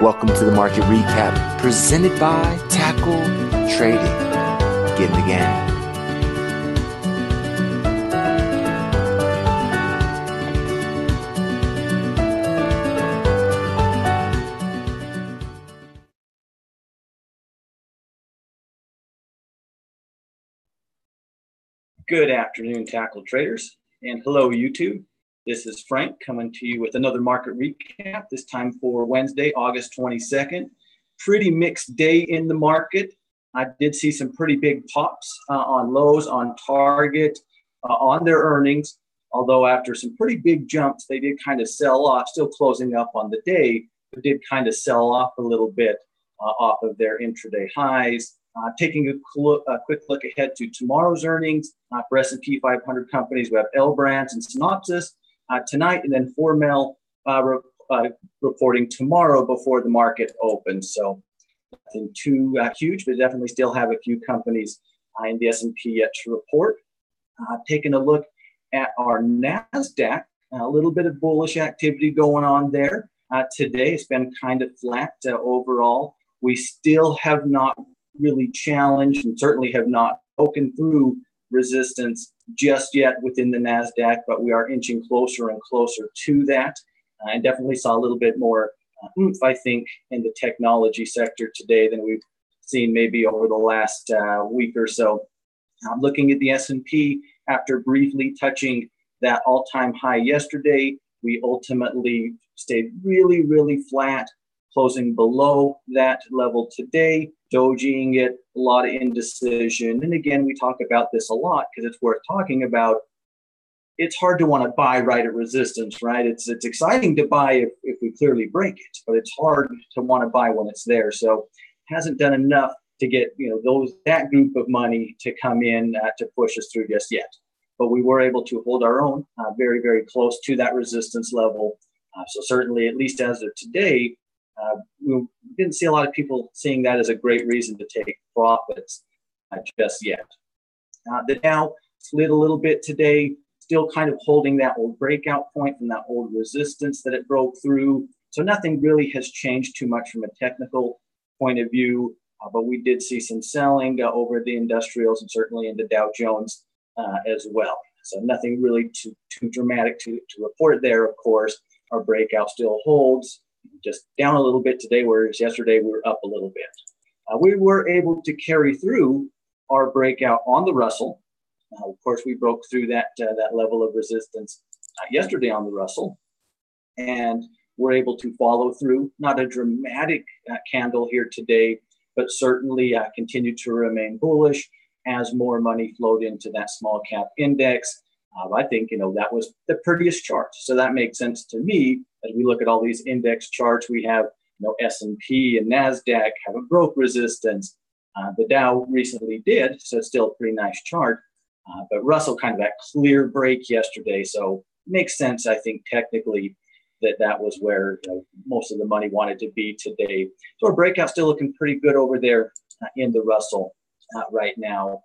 Welcome to the market recap presented by Tackle Trading. Get in the game. Good afternoon, Tackle Traders, and hello, YouTube. This is Frank coming to you with another market recap, this time for Wednesday, August 22nd. Pretty mixed day in the market. I did see some pretty big pops on Lowe's, on Target, on their earnings, although after some pretty big jumps, they did kind of sell off, still closing up on the day, but did kind of sell off a little bit off of their intraday highs. Taking a quick look ahead to tomorrow's earnings for S&P 500 companies, we have L Brands and Synopsys tonight, and then Hormel reporting tomorrow before the market opens. So nothing too huge, but definitely still have a few companies in the S&P yet to report. Taking a look at our NASDAQ, a little bit of bullish activity going on there. Today it's been kind of flat overall. We still have not really challenged and certainly have not broken through resistance just yet within the NASDAQ, but we are inching closer and closer to that. And definitely saw a little bit more oomph, I think, in the technology sector today than we've seen maybe over the last week or so. Looking at the S&P, after briefly touching that all-time high yesterday, we ultimately stayed really, really flat, closing below that level today, dojing it, a lot of indecision. And again, we talk about this a lot because it's worth talking about. It's hard to want to buy right at resistance, right? It's exciting to buy if we clearly break it, but it's hard to want to buy when it's there. So hasn't done enough to get that group of money to come in to push us through just yet. But we were able to hold our own very, very close to that resistance level. So certainly, at least as of today, we didn't see a lot of people seeing that as a great reason to take profits just yet. The Dow slid a little bit today, still kind of holding that old breakout point from that old resistance that it broke through. So nothing really has changed too much from a technical point of view, but we did see some selling over the industrials and certainly in the Dow Jones as well. So nothing really too dramatic to report there, of course. Our breakout still holds, just down a little bit today, whereas yesterday we were up a little bit. We were able to carry through our breakout on the Russell. Of course, we broke through that level of resistance yesterday on the Russell, and we're able to follow through. Not a dramatic candle here today, but certainly continue to remain bullish as more money flowed into that small cap index. I think, that was the prettiest chart. So that makes sense to me as we look at all these index charts. We have, S&P and NASDAQ haven't broke resistance. The Dow recently did, so it's still a pretty nice chart. But Russell kind of that clear break yesterday. So it makes sense, I think, technically that was where most of the money wanted to be today. So our breakout still looking pretty good over there in the Russell right now.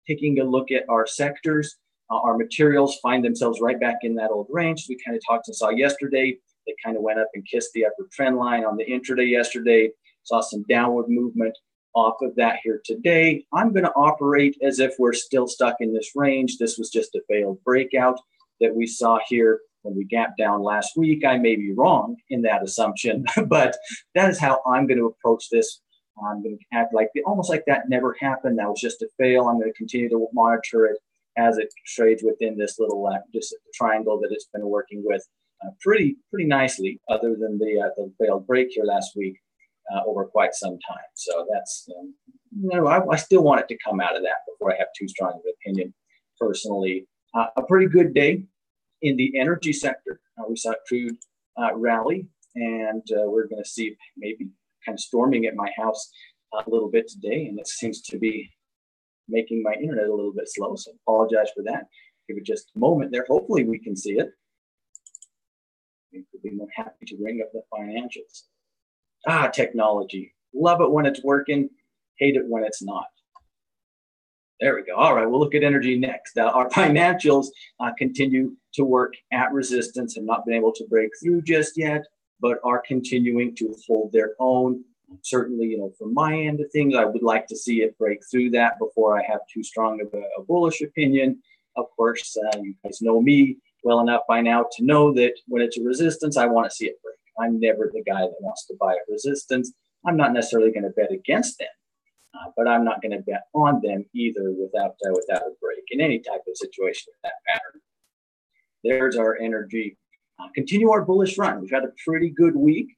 Taking a look at our sectors. Our materials find themselves right back in that old range. We kind of talked and saw yesterday. They kind of went up and kissed the upper trend line on the intraday yesterday. Saw some downward movement off of that here today. I'm going to operate as if we're still stuck in this range. This was just a failed breakout that we saw here when we gapped down last week. I may be wrong in that assumption, but that is how I'm going to approach this. I'm going to act almost like that never happened. That was just a fail. I'm going to continue to monitor it as it trades within this little just triangle that it's been working with pretty nicely, other than the failed break here last week over quite some time. So that's, I still want it to come out of that before I have too strong of an opinion personally. A pretty good day in the energy sector. We saw crude rally, and we're going to see maybe kind of storming at my house a little bit today, and it seems to be making my internet a little bit slow, so apologize for that. Give it just a moment there. Hopefully we can see it. We could be more happy to bring up the financials. Technology. Love it when it's working, hate it when it's not. There we go. All right, we'll look at energy next. Our financials continue to work at resistance, have not been able to break through just yet. but are continuing to hold their own. Certainly, from my end of things, I would like to see it break through that before I have too strong of a bullish opinion. Of course, you guys know me well enough by now to know that when it's a resistance, I want to see it break. I'm never the guy that wants to buy a resistance. I'm not necessarily going to bet against them, but I'm not going to bet on them either without a break in any type of situation of that pattern. There's our energy. Continue our bullish run. We've had a pretty good week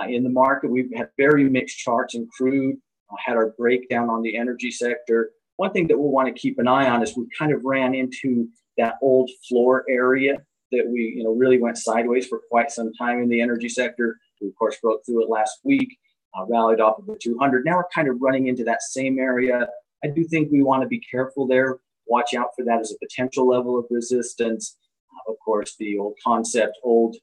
in the market. We've had very mixed charts in crude, had our breakdown on the energy sector. One thing that we'll want to keep an eye on is we kind of ran into that old floor area that we really went sideways for quite some time in the energy sector. We, of course, broke through it last week, rallied off of the 200. Now we're kind of running into that same area. I do think we want to be careful there. Watch out for that as a potential level of resistance. Of course, the old concept, old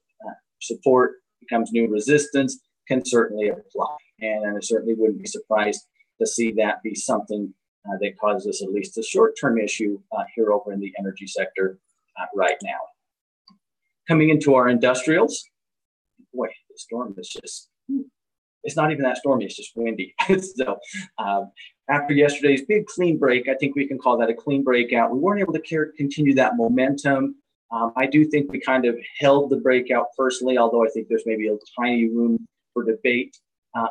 support becomes new resistance, can certainly apply. And I certainly wouldn't be surprised to see that be something that causes us at least a short-term issue here over in the energy sector right now. Coming into our industrials, boy, the storm is just, it's not even that stormy, it's just windy. So after yesterday's big clean break, I think we can call that a clean breakout. We weren't able to continue that momentum. I do think we kind of held the breakout personally, although I think there's maybe a tiny room for debate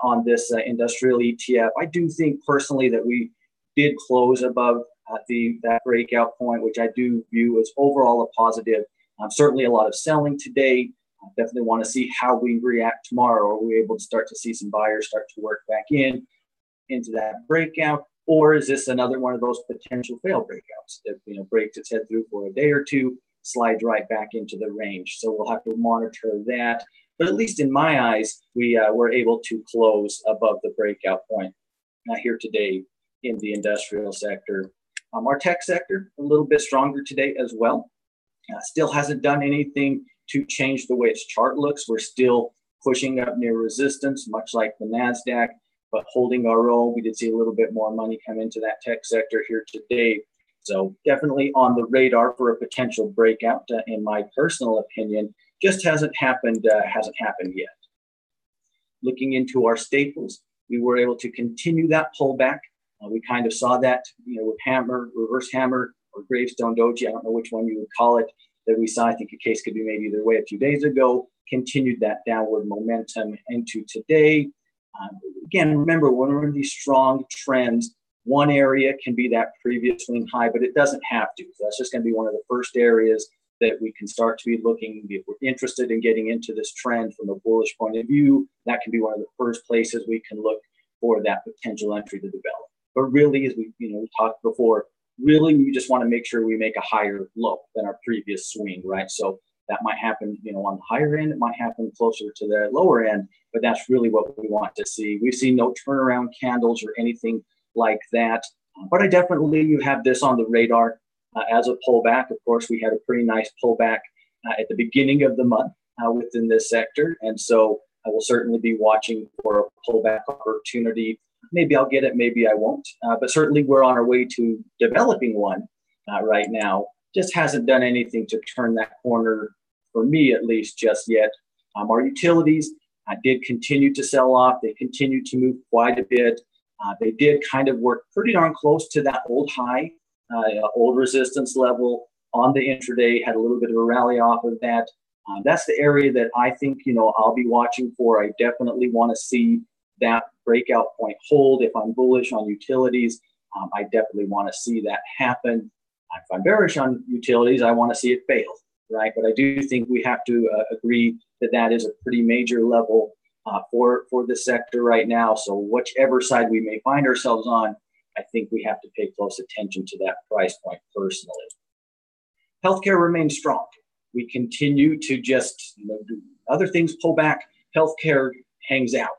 on this industrial ETF. I do think personally that we did close above that breakout point, which I do view as overall a positive. Certainly a lot of selling today. I definitely want to see how we react tomorrow. Are we able to start to see some buyers start to work back into that breakout? Or is this another one of those potential fail breakouts that breaks its head through for a day or two, slides right back into the range? So we'll have to monitor that. But at least in my eyes, we were able to close above the breakout point here today in the industrial sector. Our tech sector, a little bit stronger today as well. Still hasn't done anything to change the way its chart looks. We're still pushing up near resistance, much like the NASDAQ, but holding our own. We did see a little bit more money come into that tech sector here today. So definitely on the radar for a potential breakout, in my personal opinion. Just hasn't happened yet. Looking into our staples, we were able to continue that pullback. We kind of saw that, with hammer, reverse hammer, or gravestone doji. I don't know which one you would call it, that we saw. I think a case could be made either way a few days ago. Continued that downward momentum into today. Again, remember, when we're in these strong trends, one area can be that previous swing high, but it doesn't have to. So that's just going to be one of the first areas that we can start to be looking. If we're interested in getting into this trend from a bullish point of view, that can be one of the first places we can look for that potential entry to develop. But really, as we talked before, really we just want to make sure we make a higher low than our previous swing, right? So that might happen, on the higher end. It might happen closer to the lower end, but that's really what we want to see. We've seen no turnaround candles or anything like that. But I definitely have this on the radar as a pullback. Of course, we had a pretty nice pullback at the beginning of the month within this sector. And so I will certainly be watching for a pullback opportunity. Maybe I'll get it, maybe I won't. But certainly we're on our way to developing one right now. Just hasn't done anything to turn that corner, for me at least, just yet. Our utilities did continue to sell off. They continued to move quite a bit. They did kind of work pretty darn close to that old high, old resistance level on the intraday, had a little bit of a rally off of that. That's the area that I think, I'll be watching for. I definitely want to see that breakout point hold. If I'm bullish on utilities, I definitely want to see that happen. If I'm bearish on utilities, I want to see it fail, right? But I do think we have to agree that that is a pretty major level for the sector right now. So whichever side we may find ourselves on, I think we have to pay close attention to that price point personally. Healthcare remains strong. We continue to just, do other things pull back. Healthcare hangs out.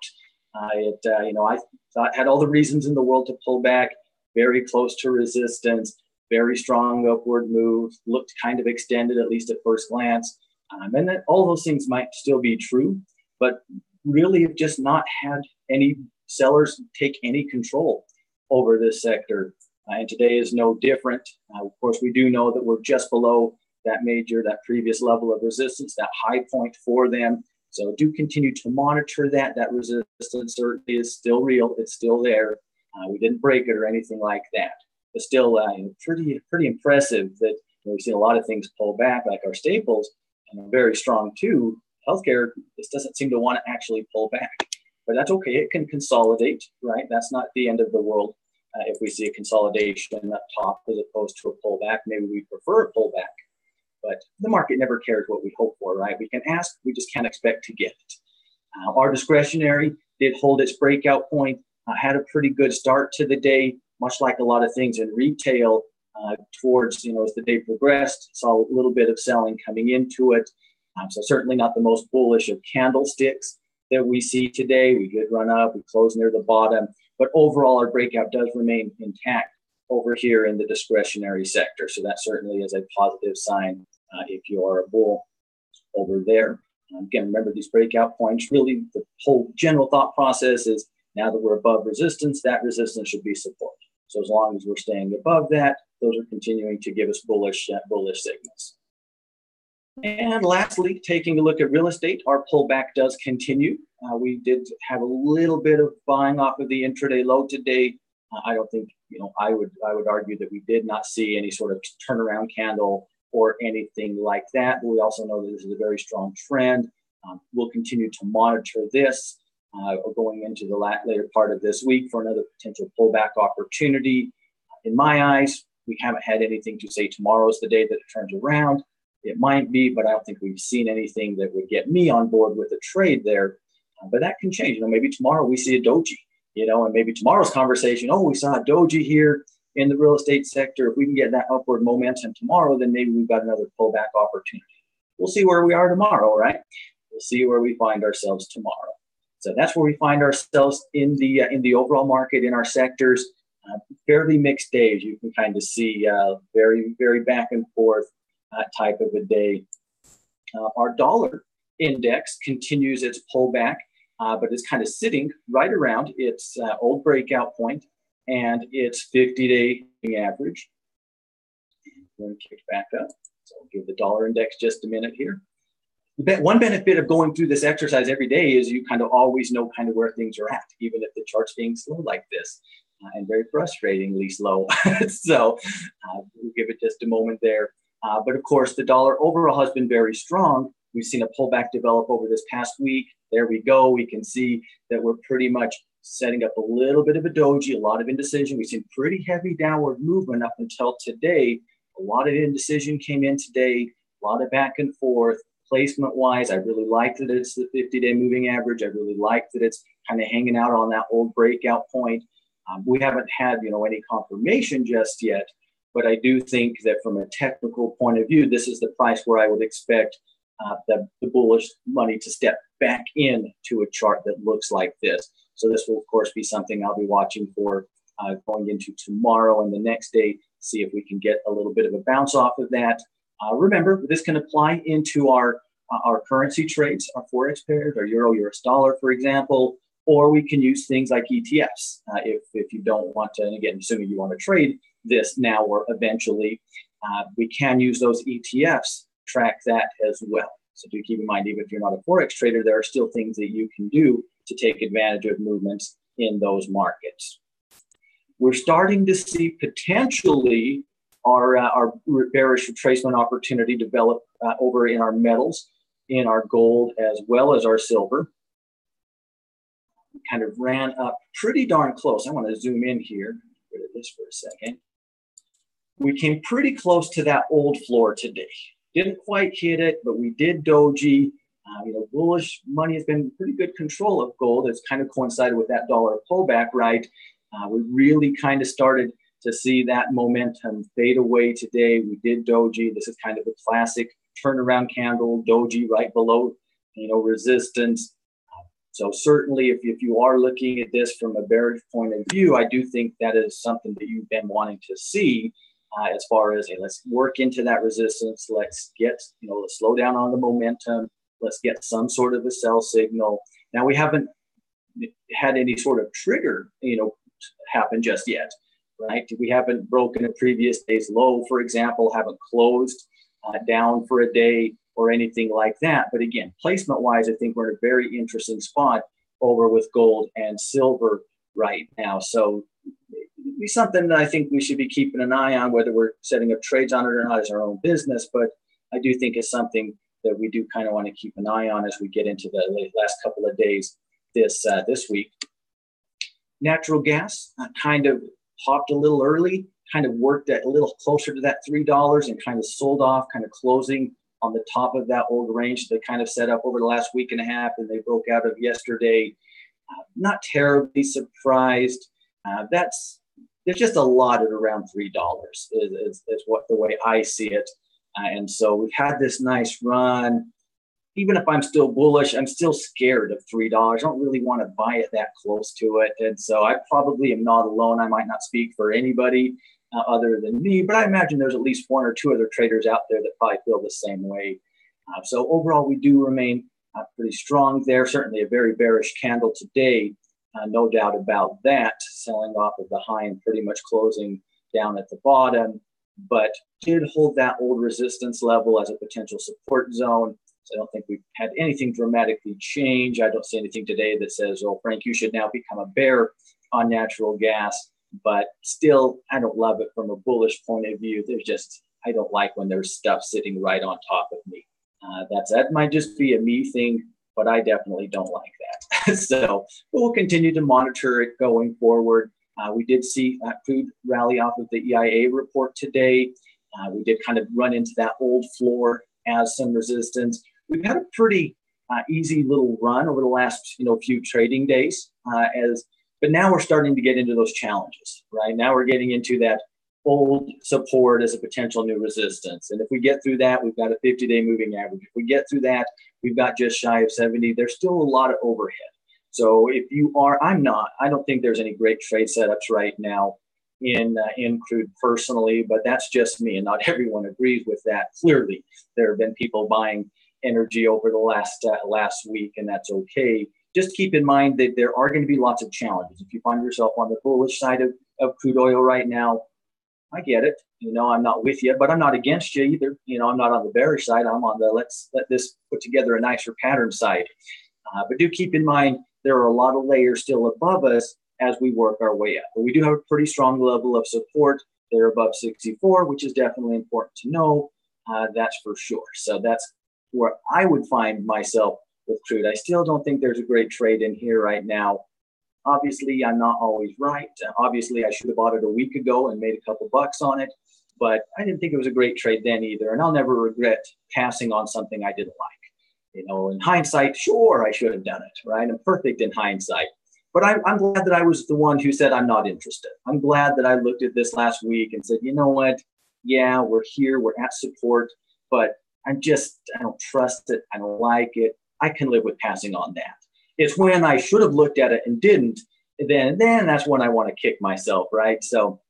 I thought had all the reasons in the world to pull back, very close to resistance, very strong upward move, looked kind of extended, at least at first glance. And that all those things might still be true, but really have just not had any sellers take any control over this sector. And today is no different. Of course, we do know that we're just below that previous level of resistance, that high point for them. So do continue to monitor that. That resistance certainly is still real. It's still there. We didn't break it or anything like that. But still pretty impressive that we've seen a lot of things pull back, like our staples, and very strong too. Healthcare just doesn't seem to want to actually pull back. But that's okay. It can consolidate, right? That's not the end of the world. If we see a consolidation up top as opposed to a pullback, maybe we prefer a pullback. But the market never cares what we hope for, right? We can ask, we just can't expect to get it. Our discretionary did hold its breakout point, had a pretty good start to the day, much like a lot of things in retail towards, as the day progressed, saw a little bit of selling coming into it. So certainly not the most bullish of candlesticks that we see today. We did run up, we closed near the bottom, but overall our breakout does remain intact over here in the discretionary sector. So that certainly is a positive sign if you are a bull over there. Again, remember these breakout points, really the whole general thought process is now that we're above resistance, that resistance should be support. So as long as we're staying above that, those are continuing to give us bullish signals. And lastly, taking a look at real estate, our pullback does continue. We did have a little bit of buying off of the intraday low today. I don't think, I would argue that we did not see any sort of turnaround candle or anything like that. But we also know that this is a very strong trend. We'll continue to monitor this going into the later part of this week for another potential pullback opportunity. In my eyes, we haven't had anything to say tomorrow is the day that it turns around. It might be, but I don't think we've seen anything that would get me on board with a trade there. But that can change. Maybe tomorrow we see a doji, and maybe tomorrow's conversation, we saw a doji here in the real estate sector. If we can get that upward momentum tomorrow, then maybe we've got another pullback opportunity. We'll see where we are tomorrow, right? We'll see where we find ourselves tomorrow. So that's where we find ourselves in the overall market, in our sectors. Fairly mixed days. You can kind of see very, very back and forth type of a day. Our dollar index continues its pullback, but is kind of sitting right around its old breakout point and its 50-day average. Going to kick back up. So I'll give the dollar index just a minute here. One benefit of going through this exercise every day is you kind of always know kind of where things are at, even if the chart's being slow like this, and very frustratingly slow. So we'll give it just a moment there. But of course, the dollar overall has been very strong. We've seen a pullback develop over this past week. There we go. We can see that we're pretty much setting up a little bit of a doji, a lot of indecision. We've seen pretty heavy downward movement up until today. A lot of indecision came in today, a lot of back and forth. Placement-wise, I really like that it's the 50-day moving average. I really like that it's kind of hanging out on that old breakout point. We haven't had, any confirmation just yet, but I do think that from a technical point of view, this is the price where I would expect the bullish money to step back into a chart that looks like this. So this will, of course, be something I'll be watching for going into tomorrow and the next day, see if we can get a little bit of a bounce off of that. Remember, this can apply into our currency trades, our forex pairs, our euro, US dollar, for example, or we can use things like ETFs if you don't want to, and again, assuming you want to trade this now or eventually, we can use those ETFs, track that as well. So do keep in mind, even if you're not a forex trader, there are still things that you can do to take advantage of movements in those markets. We're starting to see potentially our bearish retracement opportunity develop over in our metals, in our gold, as well as our silver. Kind of ran up pretty darn close. I want to zoom in here. Get rid of this for a second. We came pretty close to that old floor today. Didn't quite hit it, but we did doji. Bullish money has been pretty good control of gold. It's kind of coincided with that dollar pullback, right? We really kind of started to see that momentum fade away today. We did doji. This is kind of a classic turnaround candle, doji right below, resistance. So certainly if you are looking at this from a bearish point of view, I do think that is something that you've been wanting to see as far as, hey, let's work into that resistance. Let's get, let's slow down on the momentum. Let's get some sort of a sell signal. Now, we haven't had any sort of trigger, happen just yet, right? We haven't broken a previous day's low, for example, haven't closed down for a day. or anything like that. But again, placement wise, I think we're in a very interesting spot over with gold and silver right now. So it'd be something that I think we should be keeping an eye on, whether we're setting up trades on it or not as our own business. But I do think it's something that we do kind of want to keep an eye on as we get into the last couple of days this week. Natural gas kind of popped a little early, kind of worked at a little closer to that $3 and kind of sold off, kind of closing on the top of that old range they kind of set up over the last week and a half, and they broke out of yesterday. Not terribly surprised. There's just a lot at around $3 is what the way I see it. And so we've had this nice run. Even if I'm still bullish, I'm still scared of $3. I don't really want to buy it that close to it. And so I probably am not alone. I might not speak for anybody other than me, but I imagine there's at least one or two other traders out there that probably feel the same way. So overall, we do remain pretty strong there. Certainly a very bearish candle today, no doubt about that, selling off of the high and pretty much closing down at the bottom, but did hold that old resistance level as a potential support zone. So I don't think we've had anything dramatically change. I don't see anything today that says, oh, Frank, you should now become a bear on natural gas. But still, I don't love it from a bullish point of view. I don't like when there's stuff sitting right on top of me. That might just be a me thing, but I definitely don't like that. So we'll continue to monitor it going forward. We did see crude rally off of the EIA report today. We did kind of run into that old floor as some resistance. We've had a pretty easy little run over the last few trading days, but now we're starting to get into those challenges, right? Now we're getting into that old support as a potential new resistance. And if we get through that, we've got a 50-day moving average. If we get through that, we've got just shy of 70. There's still a lot of overhead. So if you are, I don't think there's any great trade setups right now in crude personally, but that's just me, and not everyone agrees with that. Clearly, there have been people buying energy over the last week, and that's okay. Just keep in mind that there are going to be lots of challenges. If you find yourself on the bullish side of crude oil right now, I get it. I'm not with you, but I'm not against you either. I'm not on the bearish side. I'm on the let's let this put together a nicer pattern side. But do keep in mind there are a lot of layers still above us as we work our way up. But we do have a pretty strong level of support there above 64, which is definitely important to know. That's for sure. So that's where I would find myself with crude. I still don't think there's a great trade in here right now. Obviously, I'm not always right. Obviously, I should have bought it a week ago and made a couple bucks on it, but I didn't think it was a great trade then either. And I'll never regret passing on something I didn't like. In hindsight, sure, I should have done it, right? I'm perfect in hindsight. But I'm glad that I was the one who said I'm not interested. I'm glad that I looked at this last week and said, you know what? Yeah, we're here. We're at support, but I don't trust it. I don't like it. I can live with passing on that. It's when I should have looked at it and didn't, then that's when I want to kick myself, right? So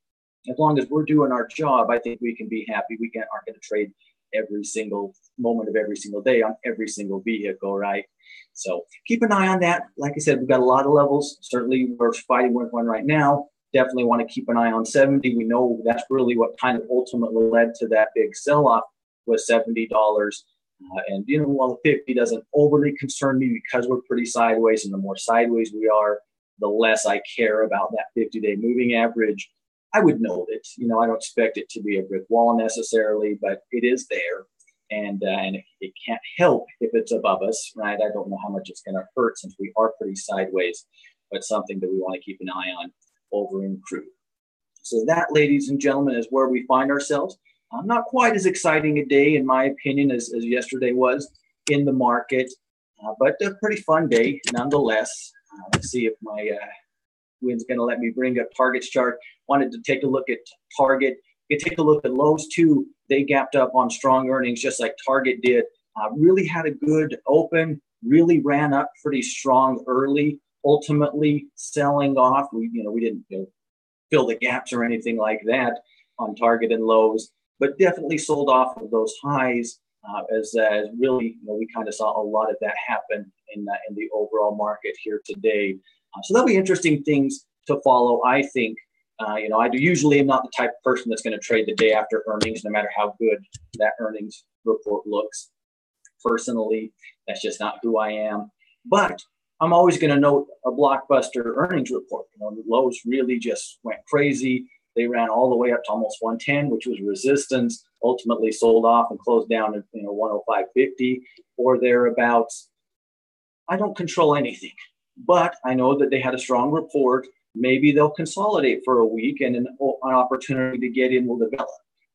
as long as we're doing our job, I think we can be happy. We aren't going to trade every single moment of every single day on every single vehicle, right? So keep an eye on that. Like I said, we've got a lot of levels. Certainly we're fighting with one right now. Definitely want to keep an eye on 70. We know that's really what kind of ultimately led to that big sell-off was $70. And while the 50 doesn't overly concern me because we're pretty sideways, and the more sideways we are, the less I care about that 50-day moving average. I would note it. I don't expect it to be a brick wall necessarily, but it is there. And it can't help if it's above us, right? I don't know how much it's going to hurt since we are pretty sideways, but something that we want to keep an eye on over in crude. So that, ladies and gentlemen, is where we find ourselves. Not quite as exciting a day, in my opinion, as yesterday was in the market, but a pretty fun day nonetheless. Let's see if my Wynn's going to let me bring up Target's chart. Wanted to take a look at Target. You can take a look at Lowe's too. They gapped up on strong earnings just like Target did. Really had a good open, really ran up pretty strong early, ultimately selling off. We didn't fill the gaps or anything like that on Target and Lowe's, but definitely sold off of those highs as really, we kind of saw a lot of that happen in the overall market here today. So that'll be interesting things to follow, I think. I usually am not the type of person that's going to trade the day after earnings, no matter how good that earnings report looks. personally. That's just not who I am. But I'm always going to note a blockbuster earnings report. You know, the Lowe's really just went crazy. They ran all the way up to almost 110, which was resistance, ultimately sold off and closed down at 105.50 or thereabouts. I don't control anything, but I know that they had a strong report. Maybe they'll consolidate for a week and an opportunity to get in will develop.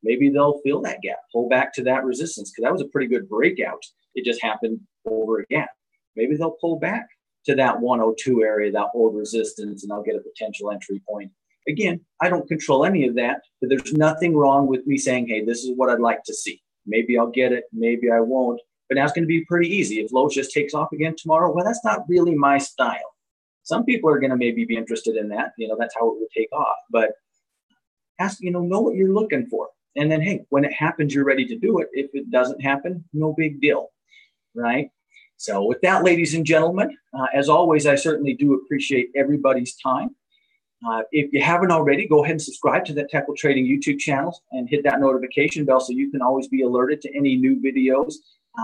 Maybe they'll fill that gap, pull back to that resistance, because that was a pretty good breakout. It just happened over again. Maybe they'll pull back to that 102 area, that old resistance, and I'll get a potential entry point. Again, I don't control any of that, but there's nothing wrong with me saying, hey, this is what I'd like to see. Maybe I'll get it, maybe I won't. But now it's going to be pretty easy. If Lowe's just takes off again tomorrow, well, that's not really my style. Some people are going to maybe be interested in that. That's how it would take off. But ask, know what you're looking for. And then, hey, when it happens, you're ready to do it. If it doesn't happen, no big deal, right? So with that, ladies and gentlemen, as always, I certainly do appreciate everybody's time. If you haven't already, go ahead and subscribe to the Tackle Trading YouTube channel and hit that notification bell so you can always be alerted to any new videos,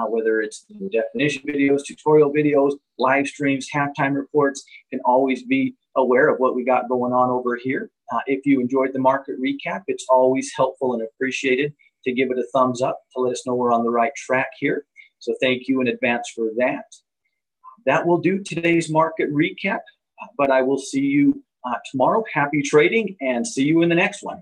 whether it's definition videos, tutorial videos, live streams, halftime reports. You can always be aware of what we got going on over here. If you enjoyed the market recap, it's always helpful and appreciated to give it a thumbs up to let us know we're on the right track here. So thank you in advance for that. That will do today's market recap, but I will see you tomorrow. Happy trading and see you in the next one.